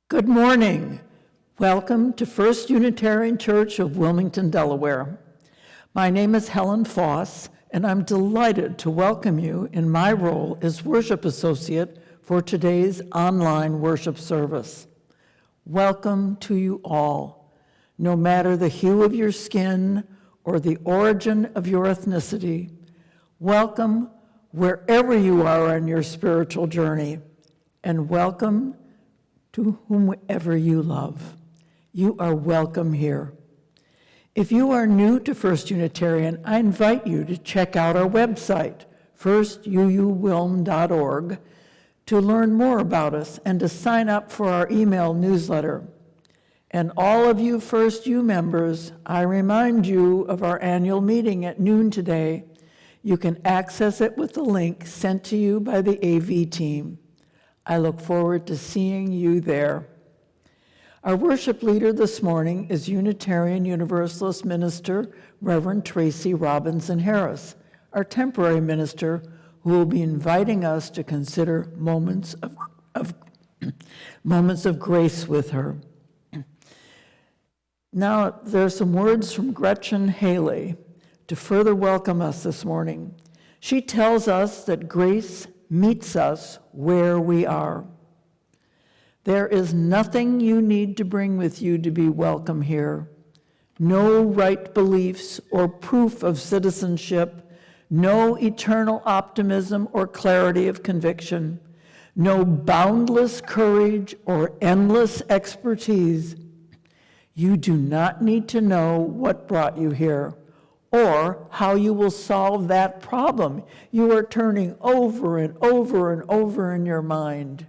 Good morning. Welcome to First Unitarian Church of Wilmington, Delaware. My name is Helen Foss, and I'm delighted to welcome you in my role as worship associate for today's online worship service. Welcome to you all, no matter the hue of your skin or the origin of your ethnicity. Welcome wherever you are on your spiritual journey, and welcome to whomever you love. You are welcome here. If you are new to First Unitarian, I invite you to check out our website, firstuuwilm.org, to learn more about us and to sign up for our email newsletter. And all of you First U members, I remind you of our annual meeting at noon today. You can access it with the link sent to you by the AV team. I look forward to seeing you there. Our worship leader this morning is Unitarian Universalist Minister Reverend Tracey Robinson Harris, our temporary minister, who will be inviting us to consider moments of grace with her. Now, there are some words from Gretchen Haley to further welcome us this morning. She tells us that grace meets us where we are. There is nothing you need to bring with you to be welcome here. No right beliefs or proof of citizenship, no eternal optimism or clarity of conviction, no boundless courage or endless expertise. You do not need to know what brought you here or how you will solve that problem you are turning over and over and over in your mind.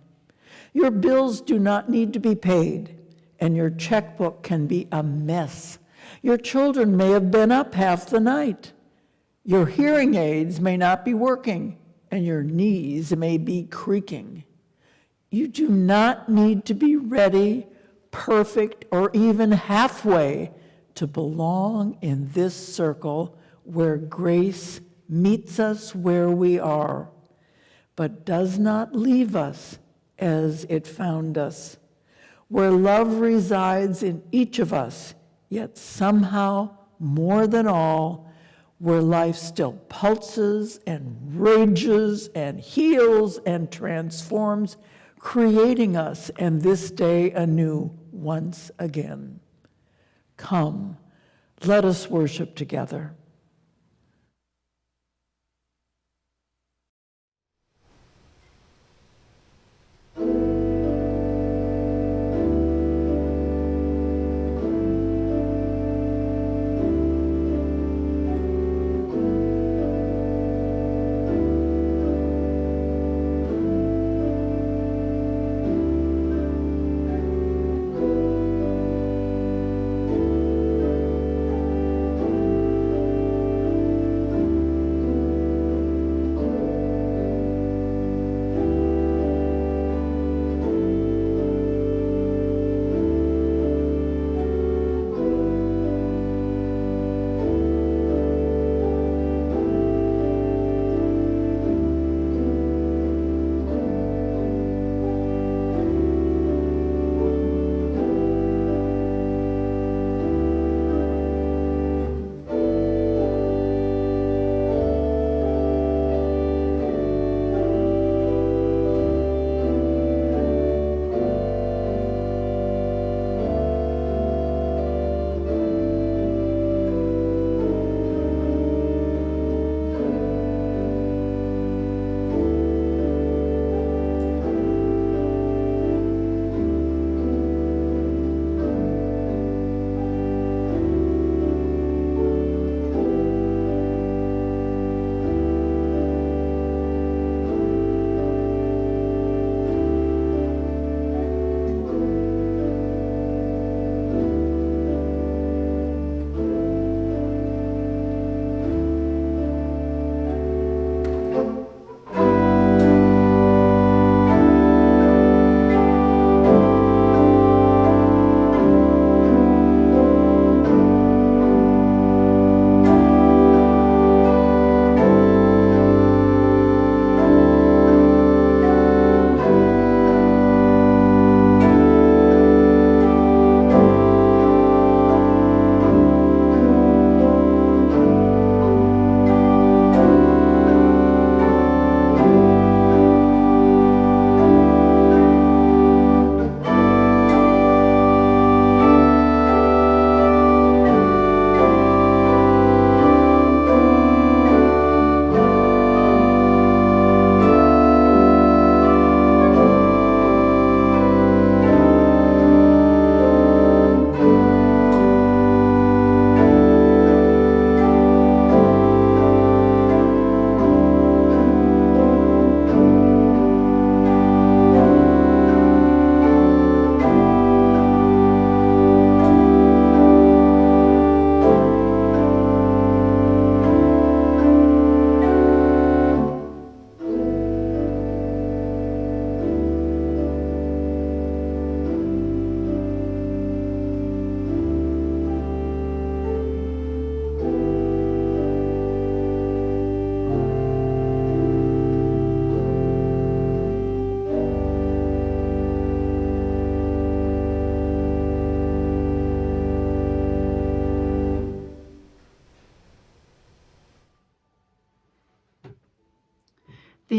Your bills do not need to be paid, and your checkbook can be a mess. Your children may have been up half the night. Your hearing aids may not be working, and your knees may be creaking. You do not need to be ready, perfect, or even halfway to belong in this circle where grace meets us where we are, but does not leave us as it found us, where love resides in each of us, yet somehow, more than all, where life still pulses and rages and heals and transforms, creating us and this day anew once again. Come, let us worship together.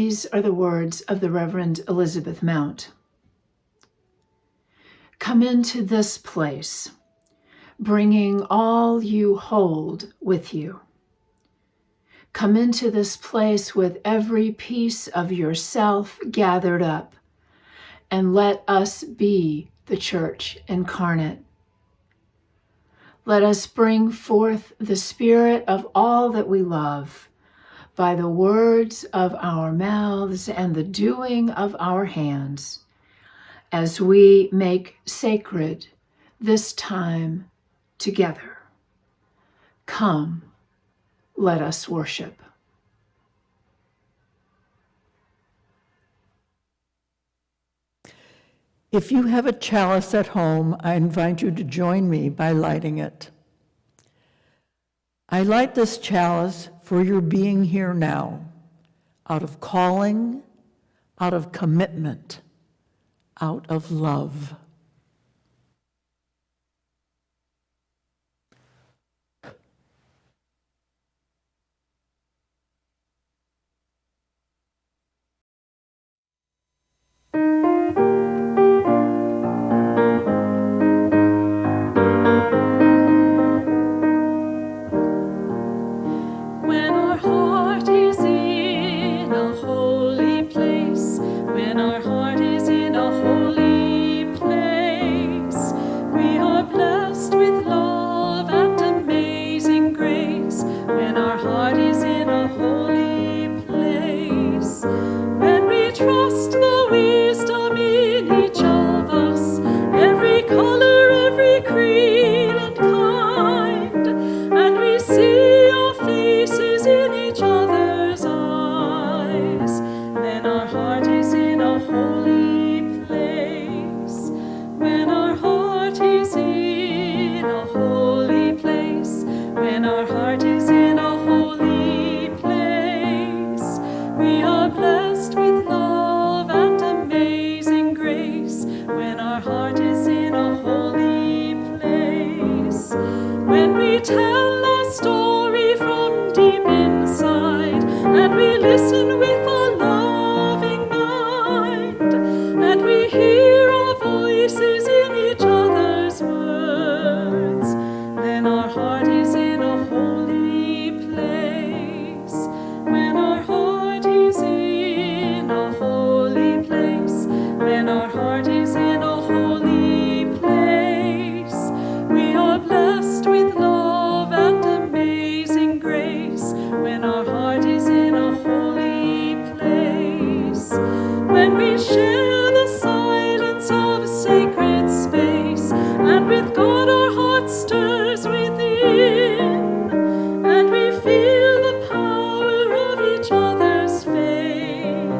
These are the words of the Reverend Elizabeth Mount. Come into this place, bringing all you hold with you. Come into this place with every piece of yourself gathered up, and let us be the church incarnate. Let us bring forth the spirit of all that we love by the words of our mouths and the doing of our hands, as we make sacred this time together. Come, let us worship. If you have a chalice at home, I invite you to join me by lighting it. I light this chalice for your being here now, out of calling, out of commitment, out of love. When our heart is in a holy place, when our heart is in a holy place, we are blessed with love and amazing grace. When our heart is in a holy place, when we trust the wisdom in each of us, every color, every creed and kind, and we see our faces in each other's eyes, then our heart is in a holy place. When our heart is in a holy place, when our heart is in a holy place, we are blessed with love and amazing grace. When our heart is in a holy place, when we tell our story from deep inside, and we listen with a loving mind, and we hear our voices in each other's words, then our heart is in a holy place. When our heart is in a holy place, when our heart is in a holy place, we are blessed with love and amazing grace. When our heart is in a holy place, when we share the silence of sacred space, and with God our heart stirs within, and we feel the power of each other's faith,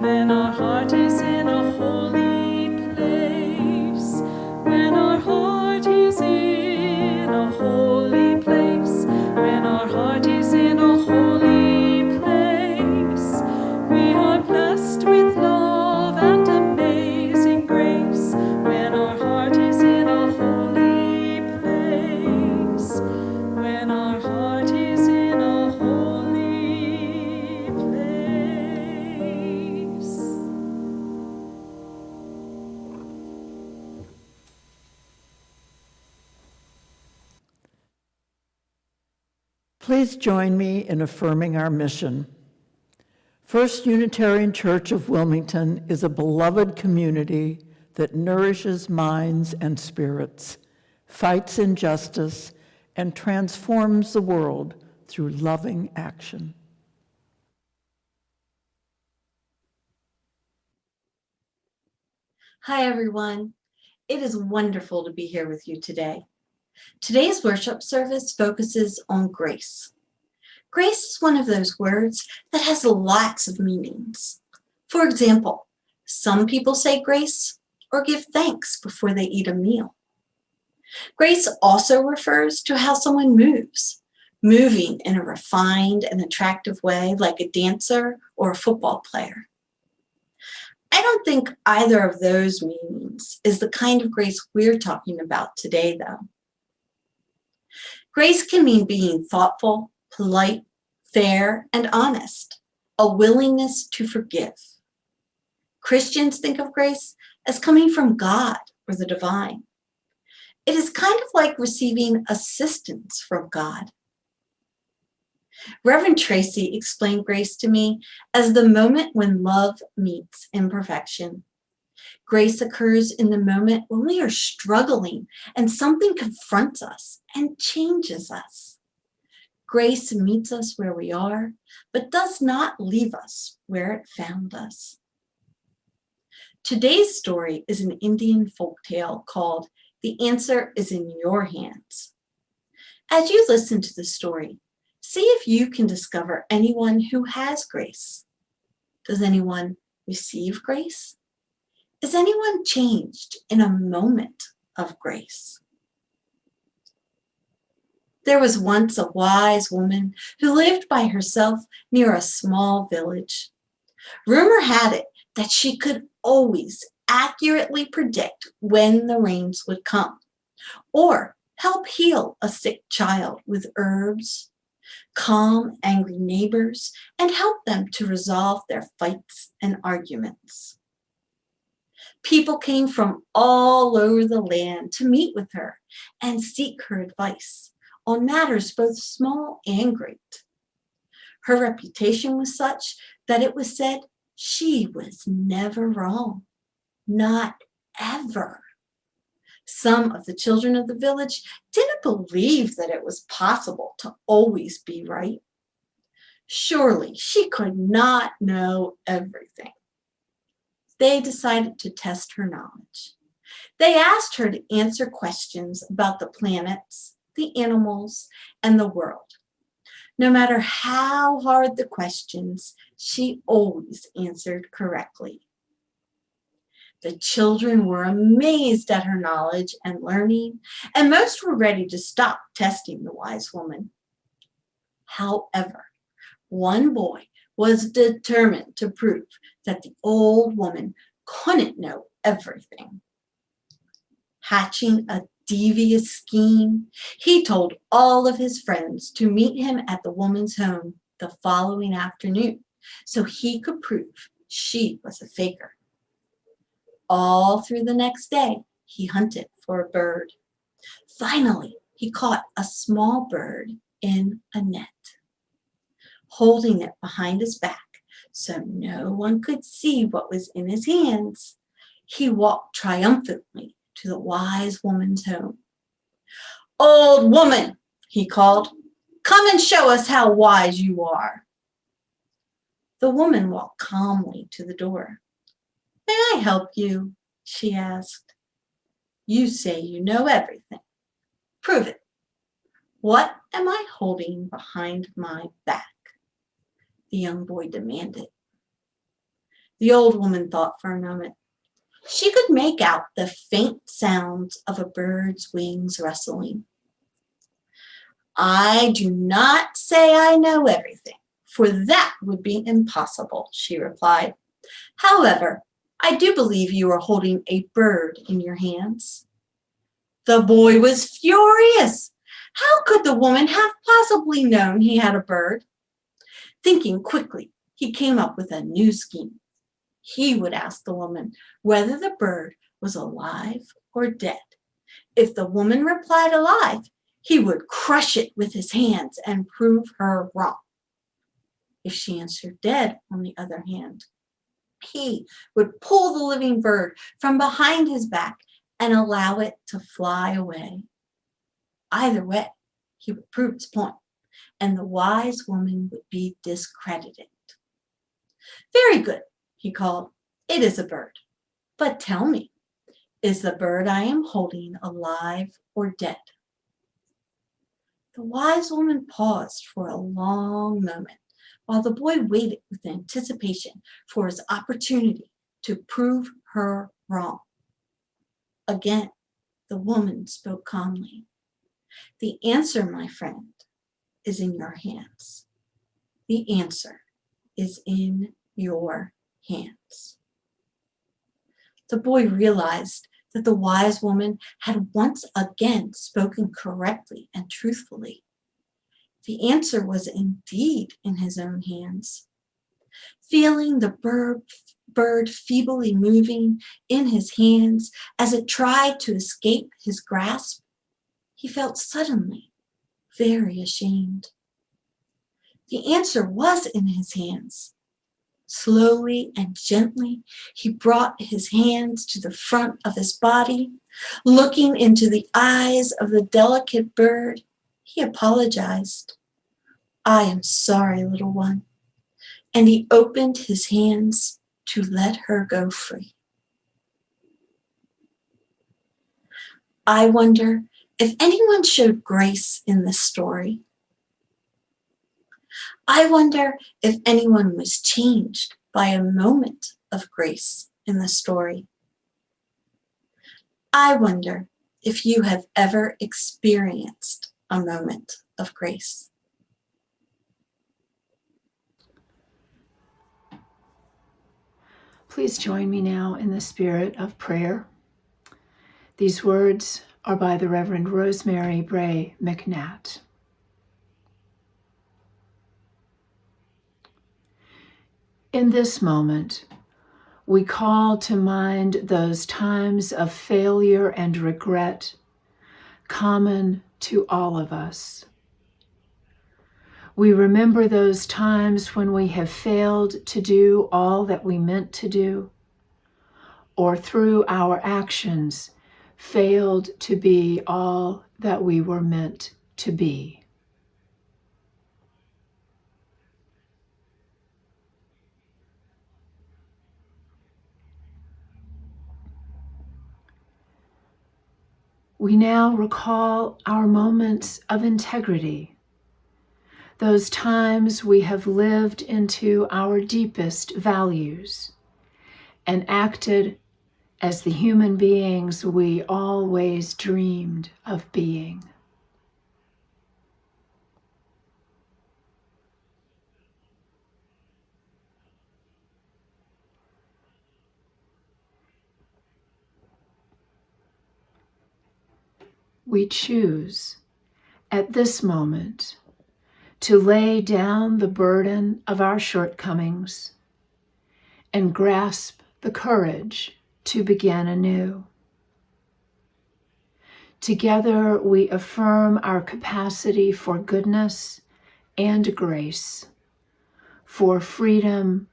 then our heart is in a holy place. When our heart is in a holy place, when our heart is in a holy place, we are blessed with love and amazing grace. When our heart is in a holy place, when our heart is in a holy place. Please join me in affirming our mission. First Unitarian Church of Wilmington is a beloved community that nourishes minds and spirits, fights injustice, and transforms the world through loving action. Hi, everyone. It is wonderful to be here with you today. Today's worship service focuses on grace. Grace is one of those words that has lots of meanings. For example, some people say grace or give thanks before they eat a meal. Grace also refers to how someone moves, moving in a refined and attractive way like a dancer or a football player. I don't think either of those meanings is the kind of grace we're talking about today, though. Grace can mean being thoughtful, polite, fair, and honest, a willingness to forgive. Christians think of grace as coming from God or the divine. It is kind of like receiving assistance from God. Reverend Tracey explained grace to me as the moment when love meets imperfection. Grace occurs in the moment when we are struggling and something confronts us and changes us. Grace meets us where we are, but does not leave us where it found us. Today's story is an Indian folktale called "The Answer is in Your Hands." As you listen to the story, see if you can discover anyone who has grace. Does anyone receive grace? Is anyone changed in a moment of grace? There was once a wise woman who lived by herself near a small village. Rumor had it that she could always accurately predict when the rains would come, or help heal a sick child with herbs, calm angry neighbors, and help them to resolve their fights and arguments. People came from all over the land to meet with her and seek her advice on matters both small and great. Her reputation was such that it was said she was never wrong, not ever. Some of the children of the village didn't believe that it was possible to always be right. Surely she could not know everything. They decided to test her knowledge. They asked her to answer questions about the planets, the animals, and the world. No matter how hard the questions, she always answered correctly. The children were amazed at her knowledge and learning, and most were ready to stop testing the wise woman. However, one boy was determined to prove that the old woman couldn't know everything. Hatching a devious scheme, he told all of his friends to meet him at the woman's home the following afternoon so he could prove she was a faker. All through the next day, he hunted for a bird. Finally, he caught a small bird in a net. Holding it behind his back so no one could see what was in his hands, he walked triumphantly to the wise woman's home. "Old woman," he called, "come and show us how wise you are." The woman walked calmly to the door. "May I help you?" she asked. "You say you know everything. Prove it. What am I holding behind my back?" the young boy demanded. The old woman thought for a moment. She could make out the faint sounds of a bird's wings rustling. "I do not say I know everything, for that would be impossible," she replied. "However, I do believe you are holding a bird in your hands." The boy was furious. How could the woman have possibly known he had a bird? Thinking quickly, he came up with a new scheme. He would ask the woman whether the bird was alive or dead. If the woman replied alive, he would crush it with his hands and prove her wrong. If she answered dead, on the other hand, he would pull the living bird from behind his back and allow it to fly away. Either way, he would prove his point, and the wise woman would be discredited. "Very good," he called. "It is a bird. But tell me, is the bird I am holding alive or dead?" The wise woman paused for a long moment while the boy waited with anticipation for his opportunity to prove her wrong. Again, the woman spoke calmly. "The answer, my friend, is in your hands. The answer is in your hands." The boy realized that the wise woman had once again spoken correctly and truthfully. The answer was indeed in his own hands. feeling the bird feebly moving in his hands as it tried to escape his grasp, he felt suddenly very ashamed. The answer was in his hands. Slowly and gently, he brought his hands to the front of his body. Looking into the eyes of the delicate bird, he apologized. "I am sorry, little one." And he opened his hands to let her go free. I wonder if anyone showed grace in this story. I wonder if anyone was changed by a moment of grace in the story. I wonder if you have ever experienced a moment of grace. Please join me now in the spirit of prayer. These words are by the Reverend Rosemary Bray McNatt. In this moment, we call to mind those times of failure and regret common to all of us. We remember those times when we have failed to do all that we meant to do, or through our actions failed to be all that we were meant to be. We now recall our moments of integrity, those times we have lived into our deepest values and acted as the human beings we always dreamed of being. We choose at this moment to lay down the burden of our shortcomings and grasp the courage to begin anew. Together, we affirm our capacity for goodness and grace, for freedom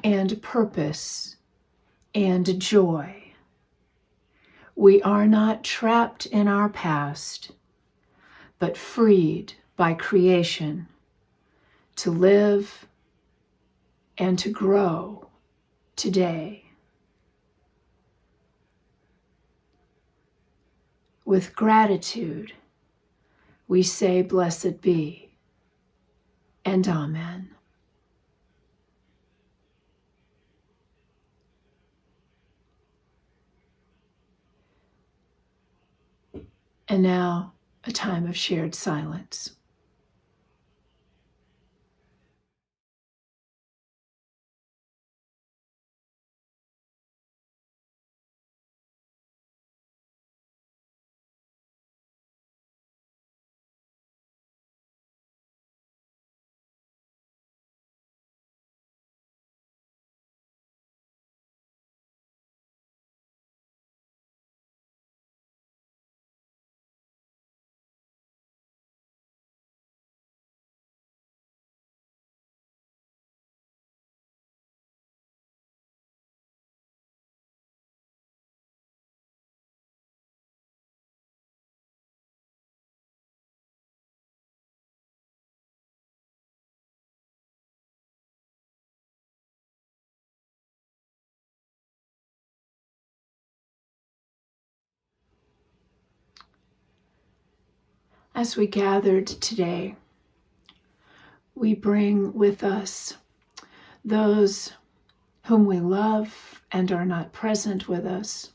and purpose and joy. We are not trapped in our past, but freed by creation to live and to grow today. With gratitude, we say, "Blessed be," and Amen. And now, a time of shared silence. As we gathered today, we bring with us those whom we love and are not present with us,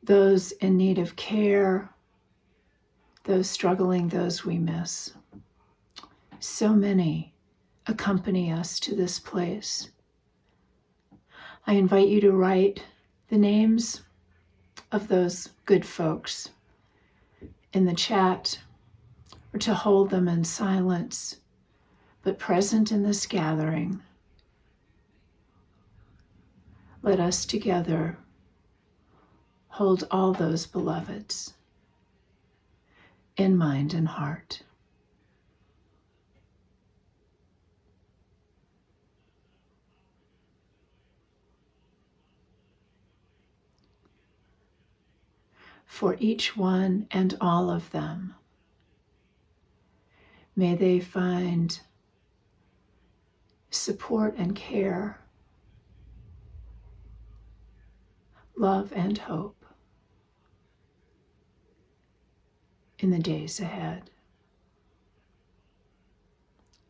those in need of care, those struggling, those we miss. So many accompany us to this place. I invite you to write the names of those good folks in the chat, or to hold them in silence but present in this gathering, let us together hold all those beloveds in mind and heart. For each one and all of them, may they find support and care, love and hope in the days ahead.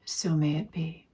So may it be.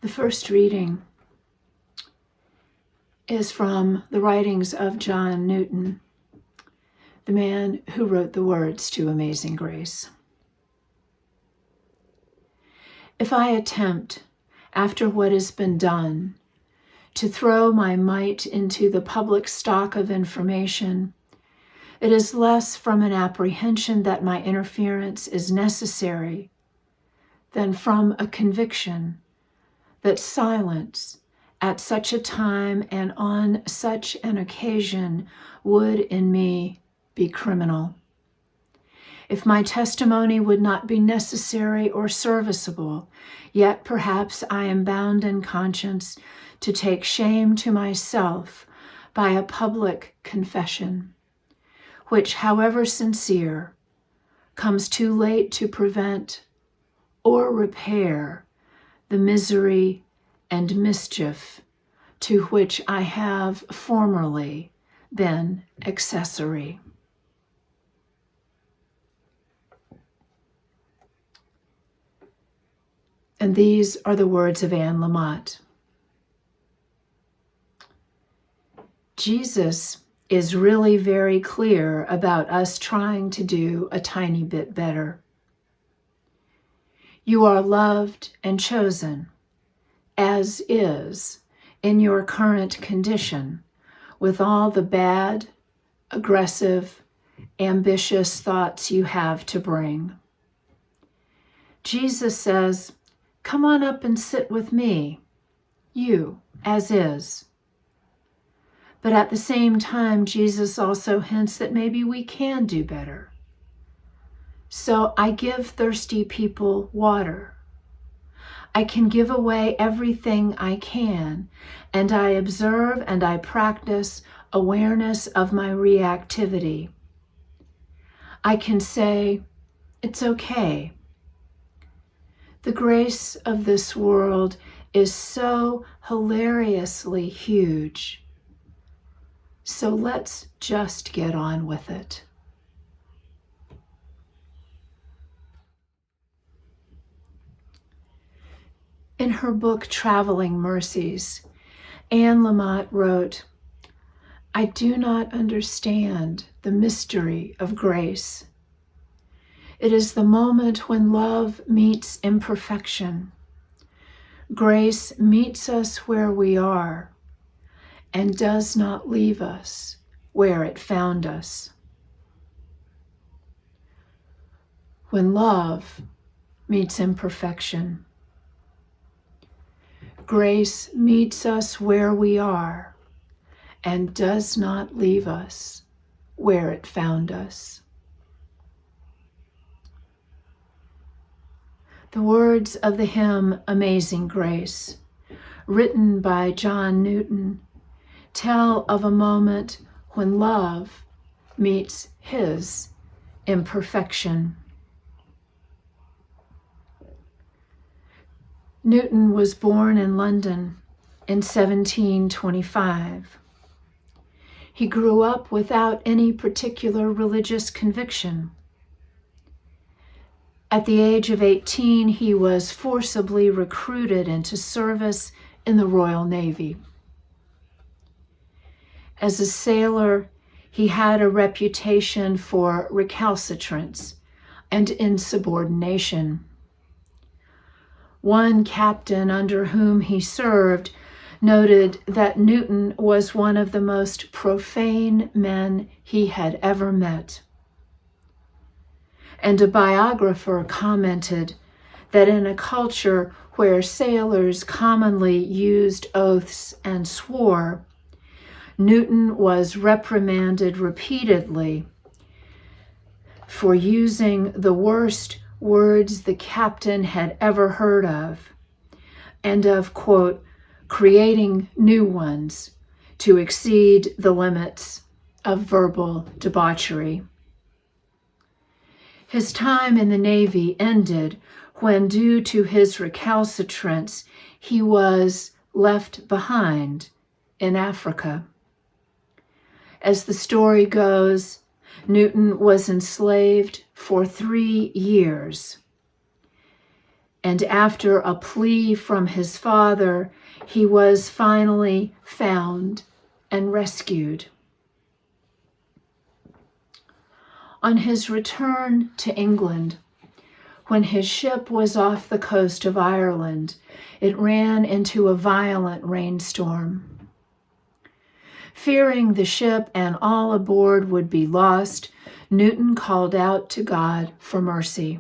The first reading is from the writings of John Newton, the man who wrote the words to Amazing Grace. If I attempt, after what has been done, to throw my might into the public stock of information, it is less from an apprehension that my interference is necessary than from a conviction that silence at such a time and on such an occasion would in me be criminal. If my testimony would not be necessary or serviceable, yet perhaps I am bound in conscience to take shame to myself by a public confession, which, however sincere, comes too late to prevent or repair the misery and mischief to which I have formerly been accessory. And these are the words of Anne LaMott. Jesus is really very clear about us trying to do a tiny bit better. You are loved and chosen, as is, in your current condition, with all the bad, aggressive, ambitious thoughts you have to bring. Jesus says, come on up and sit with me, you, as is. But at the same time, Jesus also hints that maybe we can do better. So I give thirsty people water. I can give away everything I can, and I observe and I practice awareness of my reactivity. I can say, it's okay. The grace of this world is so hilariously huge. So let's just get on with it. In her book, Traveling Mercies, Anne LaMott wrote, I do not understand the mystery of grace. It is the moment when love meets imperfection. Grace meets us where we are and does not leave us where it found us. When love meets imperfection, grace meets us where we are and does not leave us where it found us. The words of the hymn Amazing Grace, written by John Newton, tell of a moment when love meets his imperfection. Newton was born in London in 1725. He grew up without any particular religious conviction. At the age of 18, he was forcibly recruited into service in the Royal Navy. As a sailor, he had a reputation for recalcitrance and insubordination. One captain under whom he served noted that Newton was one of the most profane men he had ever met. And a biographer commented that in a culture where sailors commonly used oaths and swore, Newton was reprimanded repeatedly for using the worst words the captain had ever heard of, and of, quote, creating new ones to exceed the limits of verbal debauchery. His time in the Navy ended when, due to his recalcitrance, he was left behind in Africa. As the story goes, Newton was enslaved for 3 years. And after a plea from his father, he was finally found and rescued. On his return to England, when his ship was off the coast of Ireland, it ran into a violent rainstorm. Fearing the ship and all aboard would be lost, Newton called out to God for mercy.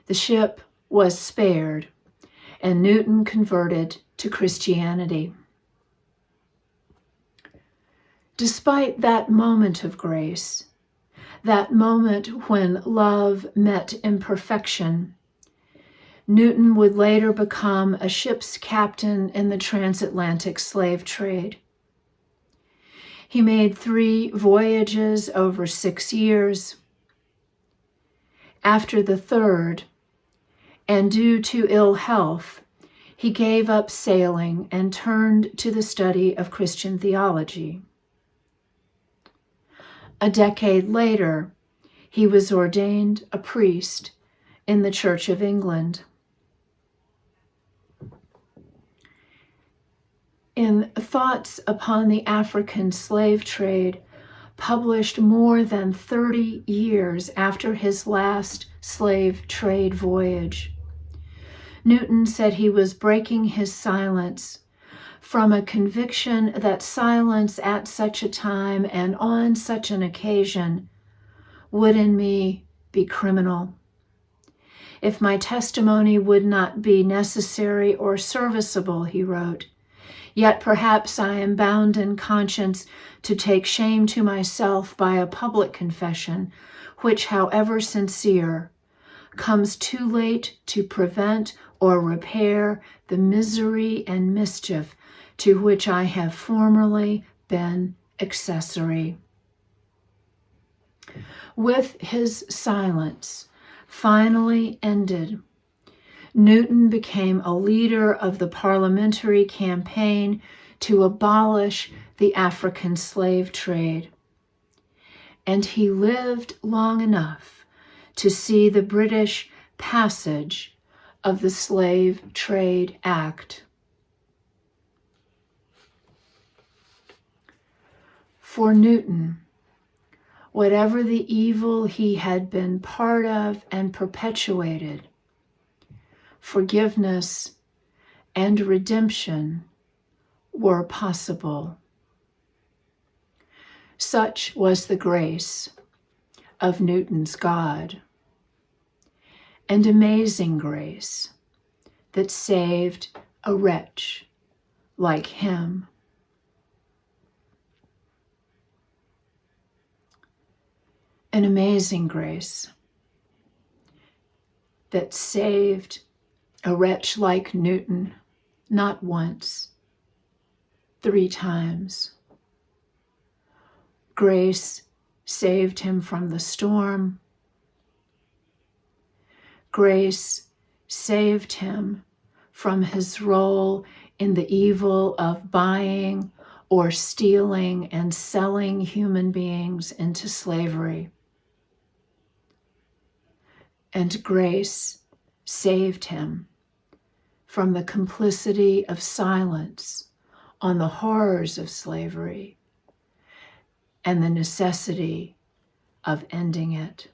The ship was spared, and Newton converted to Christianity. Despite that moment of grace, that moment when love met imperfection, Newton would later become a ship's captain in the transatlantic slave trade. He made 3 voyages over 6 years. After the 3rd, and due to ill health, he gave up sailing and turned to the study of Christian theology. A decade later, he was ordained a priest in the Church of England. In Thoughts Upon the African Slave Trade, published more than 30 years after his last slave trade voyage, Newton said he was breaking his silence from a conviction that silence at such a time and on such an occasion would in me be criminal. If my testimony would not be necessary or serviceable, he wrote, yet perhaps I am bound in conscience to take shame to myself by a public confession, which, however sincere, comes too late to prevent or repair the misery and mischief to which I have formerly been accessory. With his silence finally ended, Newton became a leader of the parliamentary campaign to abolish the African slave trade. And he lived long enough to see the British passage of the Slave Trade Act. For Newton, whatever the evil he had been part of and perpetuated, forgiveness and redemption were possible. Such was the grace of Newton's God, and amazing grace that saved a wretch like him. An amazing grace that saved a wretch like Newton, not once, 3 times. Grace saved him from the storm. Grace saved him from his role in the evil of buying or stealing and selling human beings into slavery. And grace saved him from the complicity of silence on the horrors of slavery and the necessity of ending it.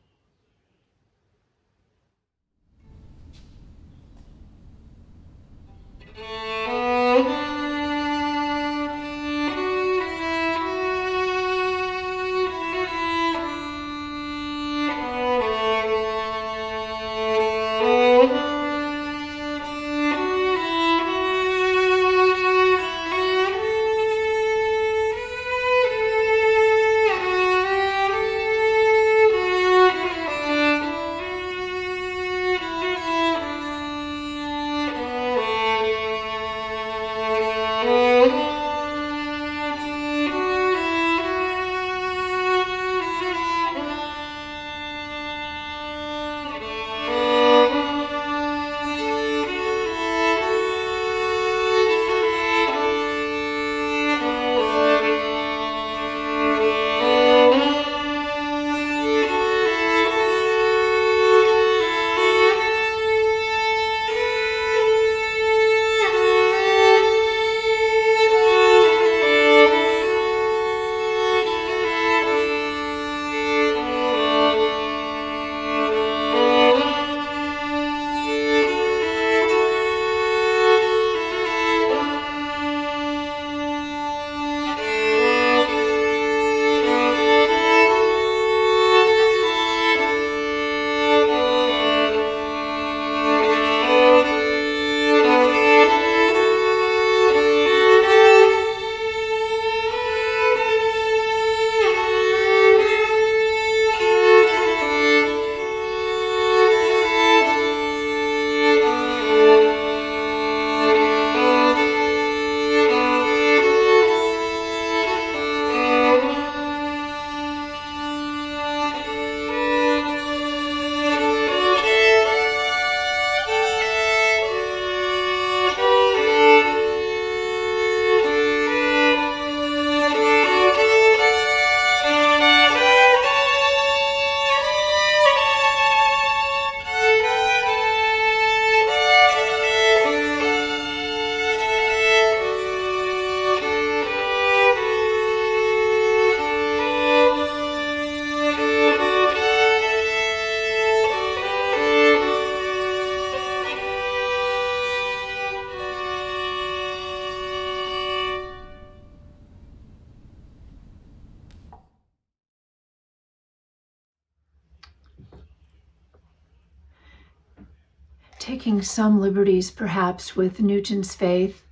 Taking some liberties perhaps with Newton's faith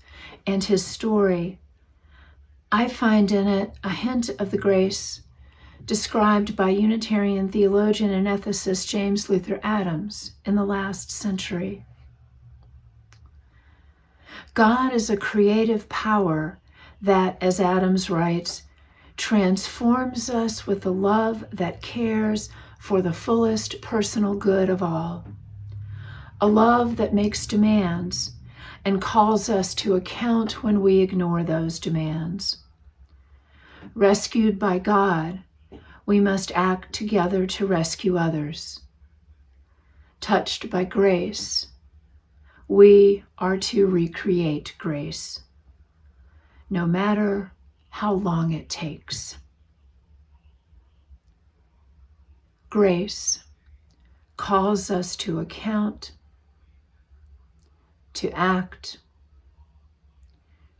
and his story, I find in it a hint of the grace described by Unitarian theologian and ethicist James Luther Adams in the last century. God is a creative power that, as Adams writes, transforms us with a love that cares for the fullest personal good of all. A love that makes demands and calls us to account when we ignore those demands. Rescued by God, we must act together to rescue others. Touched by grace, we are to recreate grace, no matter how long it takes. Grace calls us to account, to act,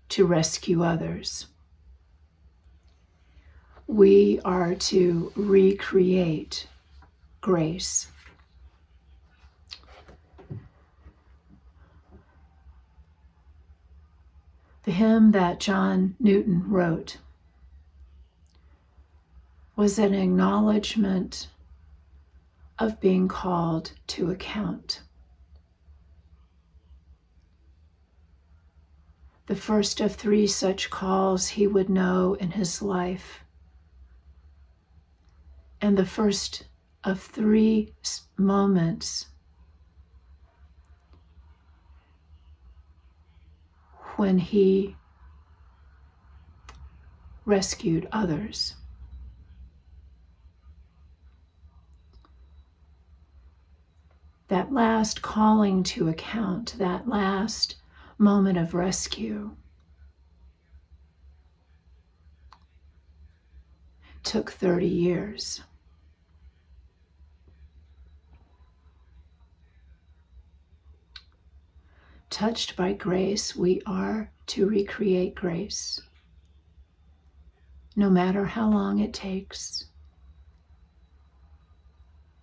to rescue others. We are to recreate grace. The hymn that John Newton wrote was an acknowledgement of being called to account. The first of 3 such calls he would know in his life, and the first of 3 moments when he rescued others. That last calling to account, that last moment of rescue, took 30 years. Touched by grace, we are to recreate grace, no matter how long it takes,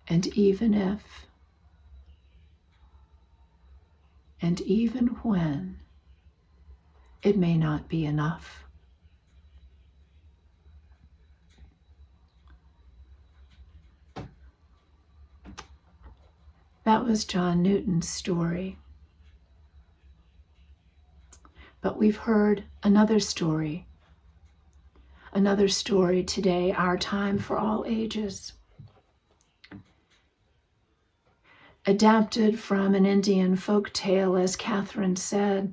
and even if, and even when it may not be enough. That was John Newton's story. But we've heard another story today, Our Time for All Ages. Adapted from an Indian folk tale, as Catherine said,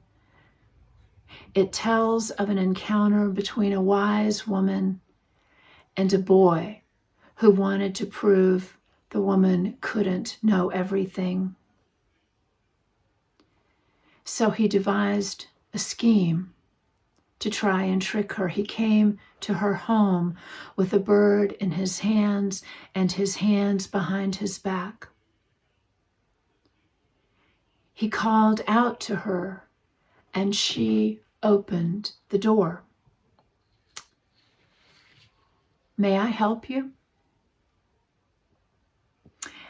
it tells of an encounter between a wise woman and a boy who wanted to prove the woman couldn't know everything. So he devised a scheme to try and trick her. He came to her home with a bird in his hands and his hands behind his back. He called out to her, and she opened the door. "May I help you?"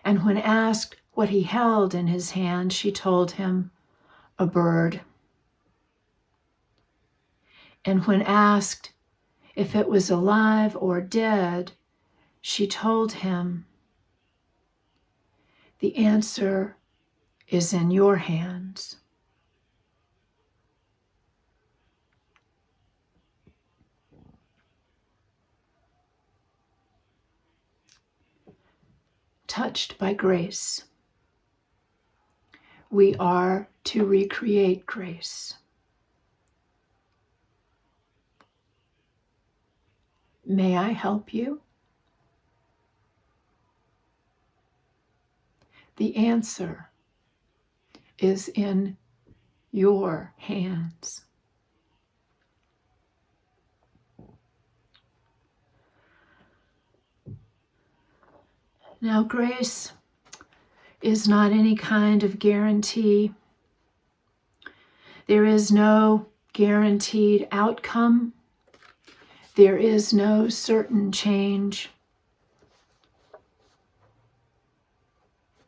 And when asked what he held in his hand, she told him, "A bird." And when asked if it was alive or dead, she told him, "The answer is in your hands." Touched by grace, we are to recreate grace. May I help you? The answer is in your hands. Now, grace is not any kind of guarantee. There is no guaranteed outcome. There is no certain change.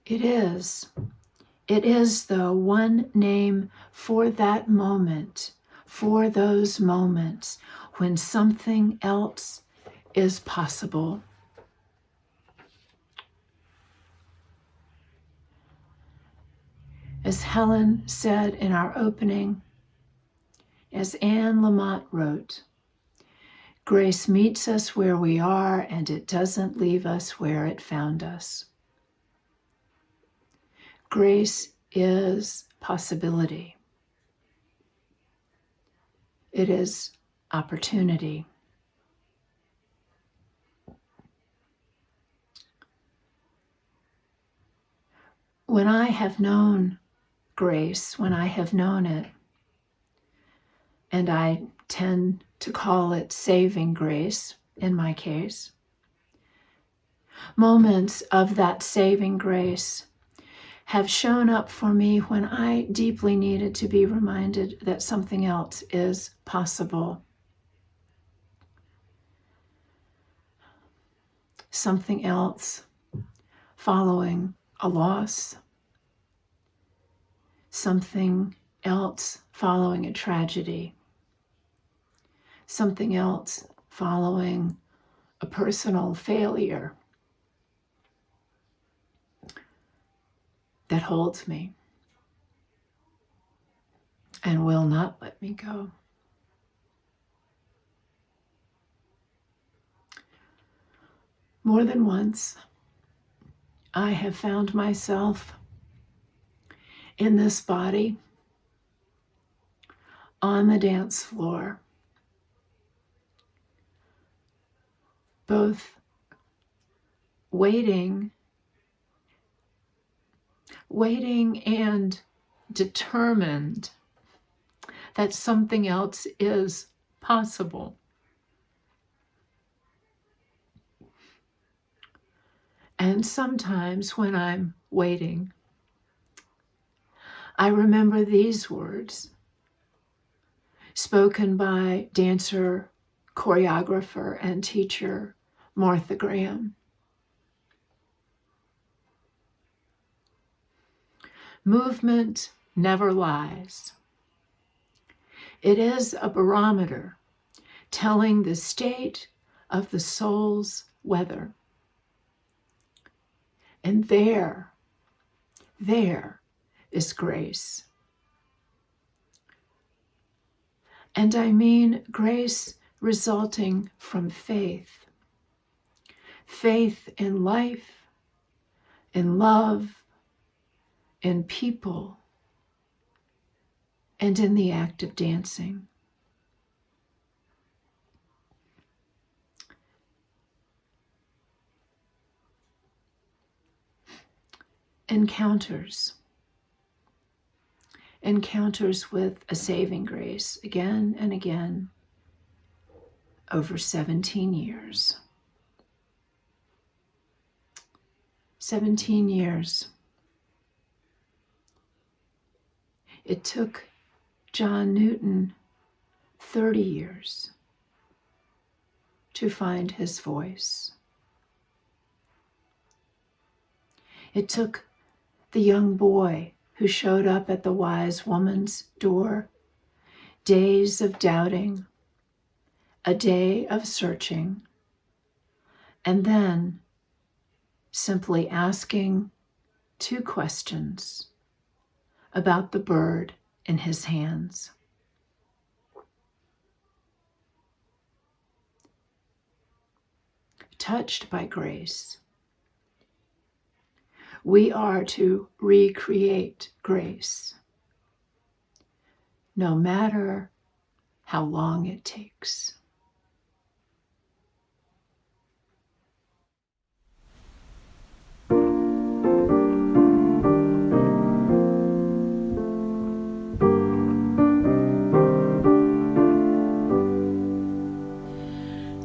It is, though, one name for that moment, for those moments when something else is possible. As Helen said in our opening, As Anne LaMott wrote, grace meets us where we are, and it doesn't leave us where it found us. Grace is possibility. It is opportunity. When I have known grace, when I have known it, and I tend to call it saving grace in my case, moments of that saving grace have shown up for me when I deeply needed to be reminded that something else is possible. Something else following a loss. Something else following a tragedy. Something else following a personal failure that holds me and will not let me go. More than once, I have found myself in this body on the dance floor, both waiting and determined that something else is possible. And sometimes when I'm waiting, I remember these words spoken by dancer, choreographer, and teacher Martha Graham. Movement never lies. It is a barometer telling the state of the soul's weather. And there is grace. And I mean grace resulting from faith. Faith in life, in love, in people, and in the act of dancing. Encounters with a saving grace again and again over 17 years. 17 years. It took John Newton 30 years to find his voice. It took the young boy who showed up at the wise woman's door days of doubting, a day of searching, and then simply asking 2 questions about the bird in his hands. Touched by grace, we are to recreate grace, no matter how long it takes.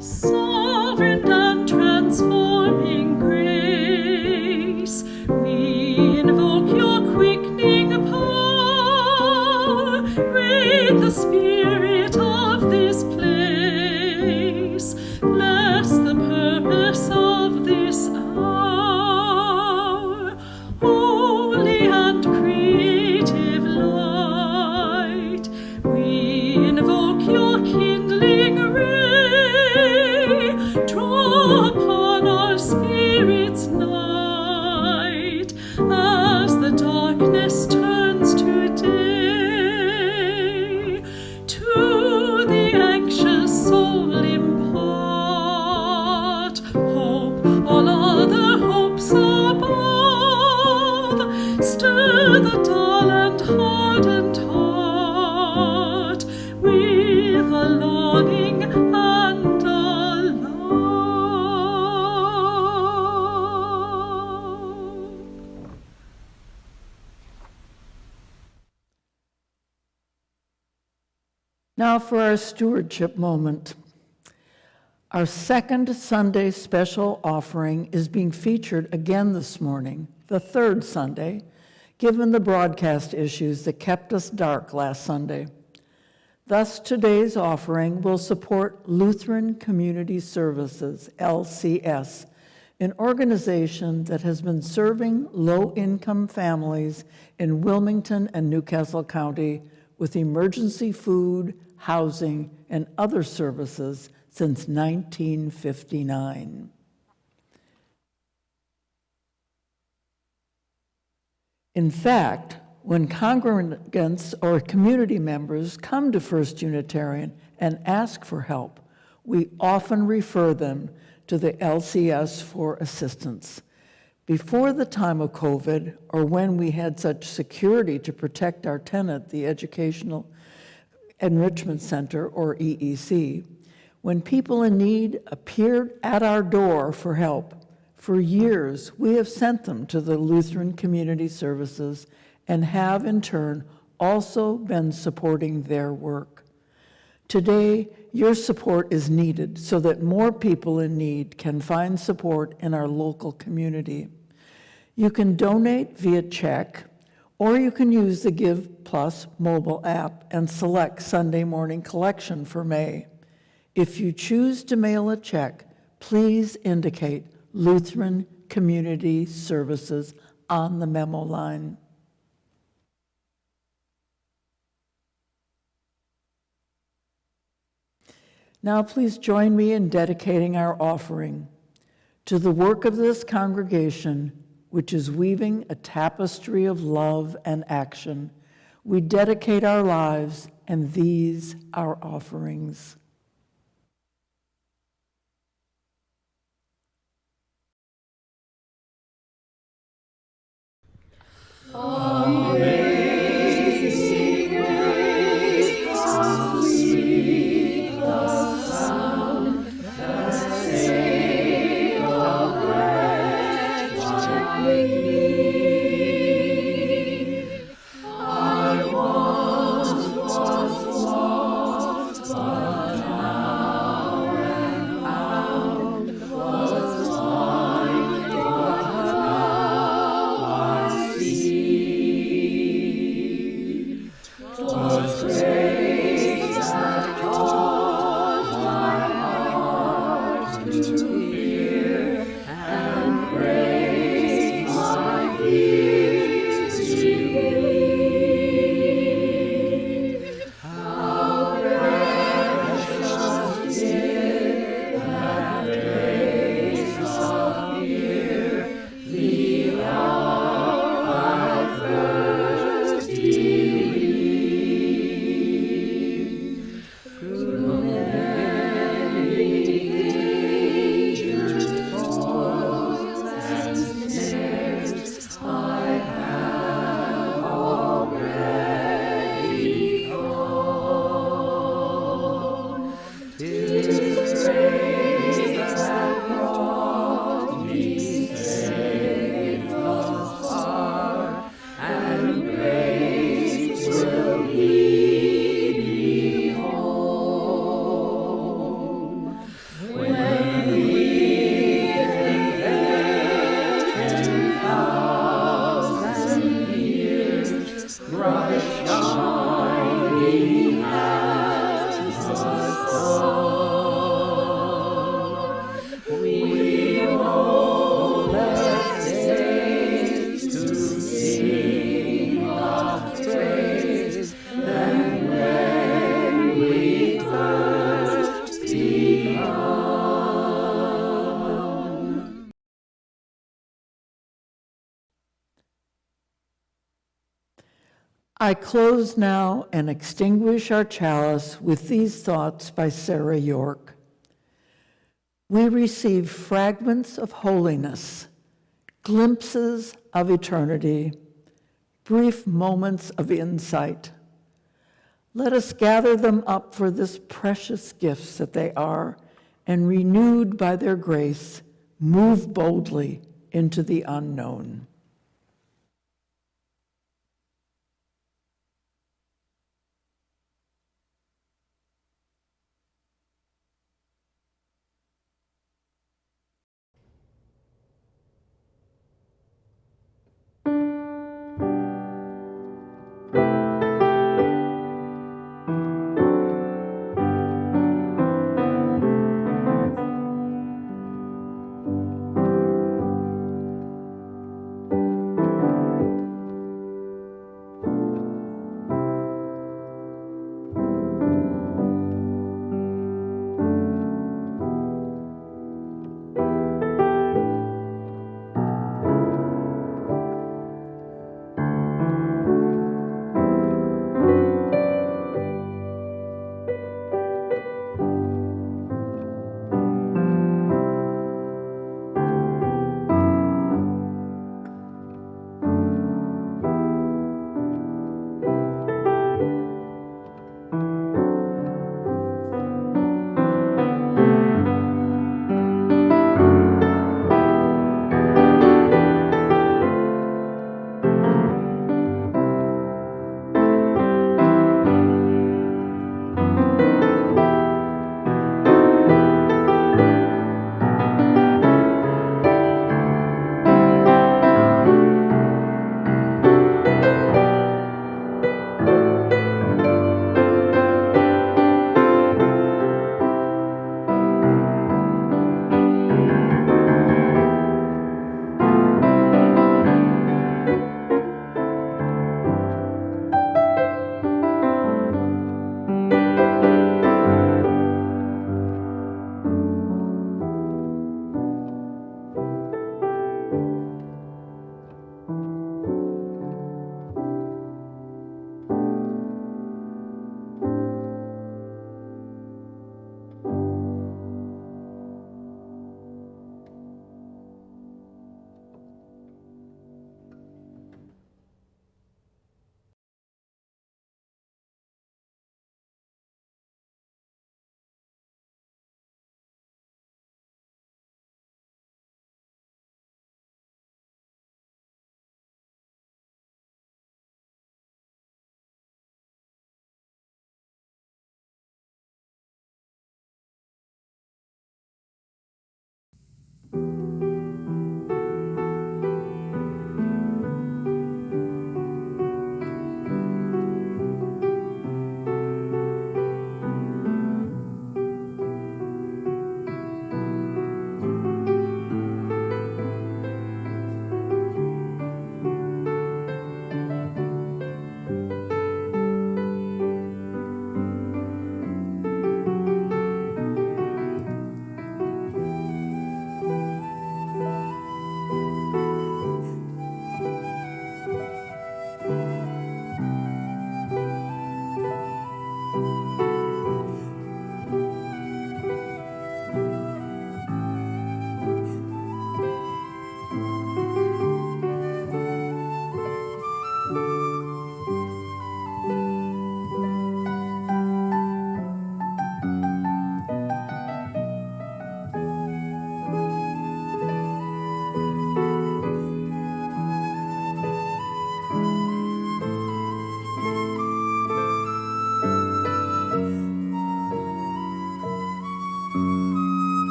Sovereign and transforming grace, we invoke your quickening power. Rain the spirit of this place. Bless the purpose of this hour. Holy and creative light, we invoke your kindling ray. Draw upon our spirits night as the darkness turns to day. To Now for our stewardship moment. Our second Sunday special offering is being featured again this morning, the third Sunday, given the broadcast issues that kept us dark last Sunday. Thus, today's offering will support Lutheran Community Services, LCS, an organization that has been serving low-income families in Wilmington and Newcastle County with emergency food, housing, and other services since 1959. In fact, when congregants or community members come to First Unitarian and ask for help, we often refer them to the LCS for assistance. Before the time of COVID, or when we had such security to protect our tenant, the Educational Enrichment Center, or EEC, when people in need appeared at our door for help, for years we have sent them to the Lutheran Community Services and have in turn also been supporting their work. Today, your support is needed so that more people in need can find support in our local community. You can donate via check, or you can use the Give Plus mobile app and select Sunday morning collection for May. If you choose to mail a check, please indicate Lutheran Community Services on the memo line. Now please join me in dedicating our offering to the work of this congregation, which is weaving a tapestry of love and action. We dedicate our lives and these our offerings. Amazing grace, how sweet the sound that saved a wretch like me. I once was lost, but now am found. Was blind, but now I see. 'Twas grace that taught my heart to fear, and grace my fears relieved. How precious did that grace appear the hour I first believed. Through many dangers, toils, and snares, I have already gone. 'Tis grace that brought me safe thus far, and grace will lead me home. When we've been there 10,000 years, bright shining as the sun, we know less days to sing God's praise than when we first begun. I close now and extinguish our chalice with these thoughts by Sarah York. We receive fragments of holiness, glimpses of eternity, brief moments of insight. Let us gather them up for this precious gifts that they are, and renewed by their grace, move boldly into the unknown.